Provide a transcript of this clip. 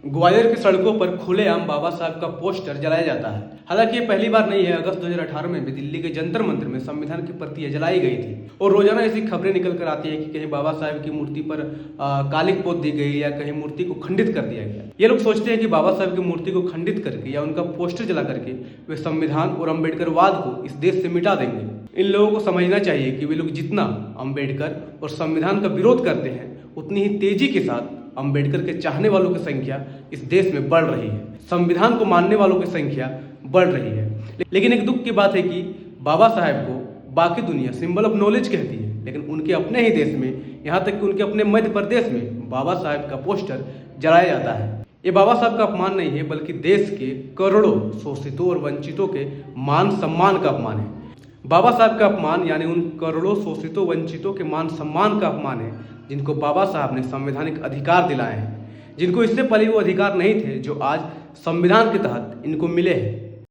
ग्वालियर की सड़कों पर खुलेआम बाबा साहब का पोस्टर जलाया जाता है। हालांकि ये पहली बार नहीं है। अगस्त 2018 में भी दिल्ली के जंतर मंतर में संविधान की प्रतियां जलाई गई थी और रोजाना ऐसी खबरें निकल कर आती है कि कहीं बाबा साहब की मूर्ति पर कालिक पोत दी गई या कहीं मूर्ति को खंडित कर दिया गया। ये लोग सोचते हैं कि बाबा साहब की मूर्ति को खंडित करके या उनका पोस्टर जला करके वे संविधान और अम्बेडकरवाद को इस देश से मिटा देंगे। इन लोगों को समझना चाहिए कि वे लोग जितना अम्बेडकर और संविधान का विरोध करते हैं उतनी ही तेजी के साथ अंबेडकर के चाहने वालों की संख्या इस देश में बढ़ रही है। संविधान को मानने वालों की संख्या बढ़ रही है। लेकिन एक दुख की बात है कि बाबा साहब को बाकी दुनिया सिंबल ऑफ नॉलेज कहती है, लेकिन उनके अपने ही देश में, यहाँ तक कि उनके अपने मध्य प्रदेश में बाबा साहब का पोस्टर जलाया जाता है। ये बाबा साहब का अपमान नहीं है, बल्कि देश के करोड़ों शोषितों और वंचितों के मान सम्मान का अपमान है। बाबा साहब का अपमान यानी उन करोड़ों शोषितों वंचितों के मान सम्मान का अपमान है जिनको बाबा साहब ने संवैधानिक अधिकार दिलाए हैं, जिनको इससे पहले वो अधिकार नहीं थे जो आज संविधान के तहत इनको मिले हैं।